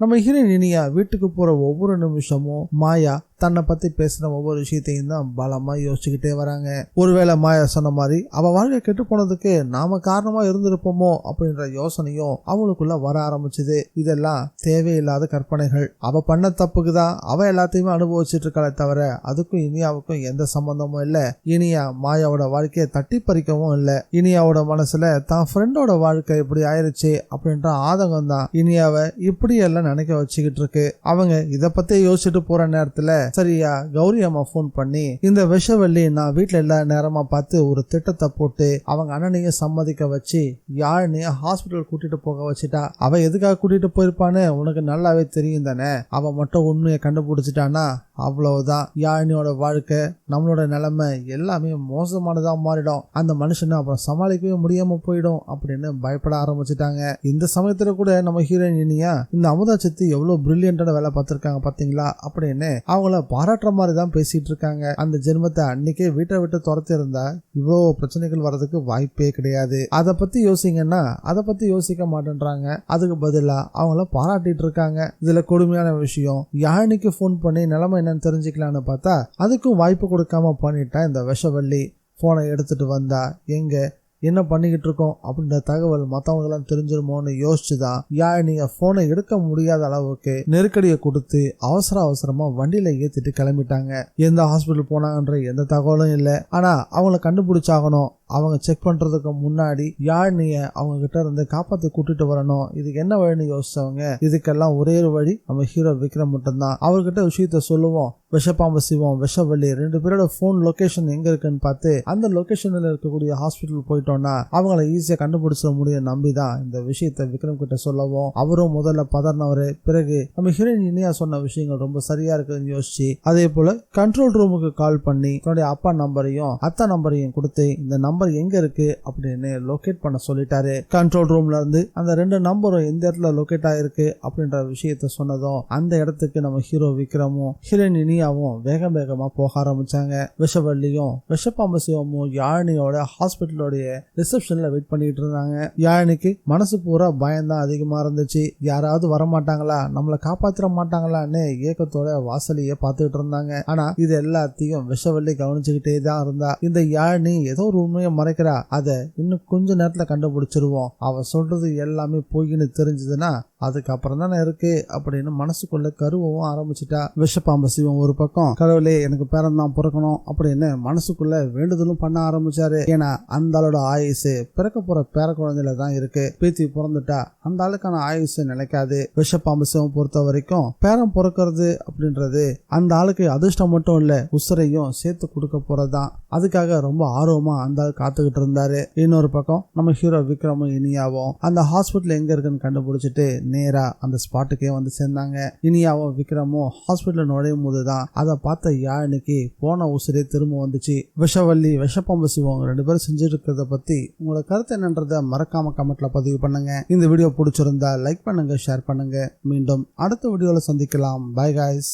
நம்ம ஹீரோயின் இனியா வீட்டுக்கு போற ஒவ்வொரு நிமிஷமும் மாயா தன்னை பத்தி பேசின ஒவ்வொரு விஷயத்தையும் தான் பலமா யோசிச்சுக்கிட்டே வராங்க. ஒருவேளை மாயா சொன்ன மாதிரி அவ வாழ்க்கை கெட்டு போனதுக்கு நாம காரணமா இருந்திருப்போமோ அப்படின்ற யோசனையும் அவங்களுக்குள்ள வர ஆரம்பிச்சுது. இதெல்லாம் தேவையில்லாத கற்பனைகள். அவ பண்ண தப்புக்கு தான் அவ எல்லாத்தையுமே அனுபவிச்சுட்டு இருக்காளே தவிர அதுக்கும் இனியாவுக்கும் எந்த சம்பந்தமும் இல்ல. இனியா மாயாவோட வாழ்க்கையை தட்டி பறிக்கவும் இல்ல. இனியாவோட மனசுல தான் ஃப்ரெண்டோட வாழ்க்கை இப்படி ஆயிருச்சு அப்படின்ற ஆதங்கம் தான் இனியாவை இப்படி எல்லாம் நினைக்க வச்சுக்கிட்டு இருக்கு. அவங்க இத பத்தி யோசிச்சுட்டு போற நேரத்துல சரியா கௌரி அம்மா போன் பண்ணி இந்த விஷவள்ளி நான் வீட்டுல எல்லா நேரமா பார்த்து ஒரு திட்டத்தை போட்டு அவங்க அண்ணனையும் சம்மதிக்க வச்சு யாழினிய ஹாஸ்பிட்டல் கூட்டிட்டு போக வச்சுட்டா. அவ எதுக்காக கூட்டிட்டு போயிருப்பான்னு உனக்கு நல்லாவே தெரியும் தானே. அவ மட்டும் உண்மையை கண்டுபிடிச்சிட்டானா அவ்வளவுதான். யாழினியோட வாழ்க்கை நம்மளோட நிலைமை எல்லாமே மோசமானதா மாறிடும். அந்த மனுஷனை அப்புறம் சமாளிக்கவே முடியாம போயிடும் அப்படின்னு பயப்பட ஆரம்பிச்சுட்டாங்க. இந்த சமயத்துல கூட நம்ம ஹீரோயின் இனியா இந்த அமுதா சித்தி எவ்வளவு பிரில்லியன்டான வேலை பார்த்திருக்காங்க பாத்தீங்களா அப்படின்னு அவங்கள பாராட்டுற மாதிரி தான் பேசிட்டு இருக்காங்க. அந்த ஜென்மத்தை அன்னைக்கே வீட்டை விட்டு துரத்தி இருந்தா இவ்வளவு பிரச்சனைகள் வர்றதுக்கு வாய்ப்பே கிடையாது. அதை பத்தி யோசிங்கன்னா அதை பத்தி யோசிக்க மாட்டேன்றாங்க. அதுக்கு பதிலா அவங்கள பாராட்டிட்டு இருக்காங்க. இதுல கொடுமையான விஷயம் யாழினிக்கு போன் பண்ணி நிலைமை என்னன்னு தெரிஞ்சுக்கலான்னு பார்த்தா அதுக்கும் வாய்ப்பு கொடுக்காம பண்ணிட்டா இந்த விஷவள்ளி. போனை எடுத்துட்டு வந்தா எங்க என்ன பண்ணிக்கிட்டு இருக்கோம் அப்படின்ற தகவல் மற்றவங்கெல்லாம் தெரிஞ்சிருமோன்னு யோசிச்சுதான் யாழினிய போனை எடுக்க முடியாத அளவுக்கு நெருக்கடியை கொடுத்து அவசரமா வண்டியில ஏத்திட்டு கிளம்பிட்டாங்க. எந்த ஹாஸ்பிட்டல் போனாங்கன்ற எந்த தகவலும் இல்லை. ஆனா அவங்கள கண்டுபிடிச்சாகணும். அவங்க செக் பண்றதுக்கு முன்னாடி யாழினிய அவங்க கிட்ட இருந்து காப்பாத்தி கூட்டிட்டு வரணும். இதுக்கு என்ன வழின்னு யோசிச்சவங்க இதுக்கெல்லாம் ஒரே ஒரு வழி நம்ம ஹீரோ விக்ரம் மட்டும்தான். அவர்கிட்ட விஷயத்த சொல்லுவோம். விஷப்பாம்பு சிவம் விஷவள்ளி 2 பேரோட போன் லொகேஷன் எங்க இருக்குன்னு பார்த்து அந்த லொகேஷன்ல இருக்கக்கூடிய ஹாஸ்பிட்டல் போயிட்டோம்னா அவங்கள ஈஸியா கண்டுபிடிச்சிட முடியும் நம்பிதான் இந்த விஷயத்த விக்ரம் கிட்ட சொல்லவும் அவரும் முதல்ல பதறினவரு. பிறகு நம்ம ஹீரோயின் இனியா சொன்ன விஷயங்கள் ரொம்ப சரியா இருக்குன்னு யோசிச்சு அதே போல கண்ட்ரோல் ரூமுக்கு கால் பண்ணி தன்னுடைய அப்பா நம்பரையும் அத்தா நம்பரையும் கொடுத்து இந்த நம்பர் எங்க இருக்கு அப்படின்னு லொகேட் பண்ண சொல்லிட்டாரு. கண்ட்ரோல் ரூம்ல இருந்து அந்த 2 நம்பரும் எந்த இடத்துல லொகேட் ஆயிருக்கு அப்படின்ற விஷயத்த சொன்னதும் அந்த இடத்துக்கு நம்ம ஹீரோ விக்ரமும் ஹீரோயின் இனியாவும் வேகமா போக ஆரம்பிச்சாங்க. விஷவள்ளியும் விஷப்பாம்பு சிவமும் யாழினியோட ஹாஸ்பிட்டலோடைய ரிசப்ஷன்ல வெயிட் பண்ணிட்டு இருந்தாங்க. யாழினிக்கு மனசு பூரா பயம்தான் அதிகமா இருந்துச்சு. யாராவது வரமாட்டாங்களா நம்மளை காப்பாத்திர மாட்டாங்களான்னு ஏக்கத்தோட வாசலையே பார்த்துட்டு இருந்தாங்க. ஆனா இது எல்லாத்தையும் விஷவள்ளி கவனிச்சுக்கிட்டே தான் இருந்தா. இந்த யாழினி ஏதோ ஒரு உண்மையை மறைக்கிறா, அத இன்னும் கொஞ்ச நேரத்துல கண்டுபிடிச்சிருவோம். அவ சொல்றது எல்லாமே பொய்ன்னு தெரிஞ்சதுன்னா அதுக்கப்புறம் தானே இருக்கு அப்படின்னு மனசுக்குள்ள கருவவும் ஆரம்பிச்சுட்டா. விஷப்பாம்பு சிவம் ஒரு பக்கம் கடவுளே எனக்கு பேரன் தான் பிறக்கணும் அப்படின்னு மனசுக்குள்ள வேண்டுதலும் பண்ண ஆரம்பிச்சாரு. ஏன்னா அந்த ஆளோட ஆயுசு பிறக்க போற பேர குழந்தையில தான் இருக்கு. பேத்தி பிறந்துட்டா அந்த ஆளுக்கான ஆயுசு நிலைக்காது. விஷப்பாம்பு சிவம் பொறுத்த வரைக்கும் பேரன் பிறக்கிறது அப்படின்றது அந்த ஆளுக்கு அதிர்ஷ்டம் மட்டும் இல்ல உசுரையும் சேர்த்து கொடுக்க போறதுதான். அதுக்காக ரொம்ப ஆர்வமா அந்த ஆள் காத்துக்கிட்டு இருந்தாரு. இன்னொரு பக்கம் நம்ம ஹீரோ விக்ரமும் இனியாவும் அந்த ஹாஸ்பிட்டல் எங்க இருக்குன்னு கண்டுபிடிச்சிட்டு நேரா அந்த ஸ்பாட்டுக்கே வந்து சேர்ந்தாங்க. இனியாவும் விக்ரமும் ஹாஸ்பிட்டல் நுழையும் போதுதான் அதை பார்த்த யாழினிக்கு போன உசிரே திரும்ப வந்துச்சு. விஷவள்ளி விஷப்பாம்பு சிவம் 2 பேரும் செஞ்சுட்டு இருக்கிறத பத்தி உங்களோட கருத்து என்னன்றத மறக்காம கமெண்ட்ல பதிவு பண்ணுங்க. இந்த வீடியோ பிடிச்சிருந்தா லைக் பண்ணுங்க, ஷேர் பண்ணுங்க. மீண்டும் அடுத்த வீடியோல சந்திக்கலாம். By guys.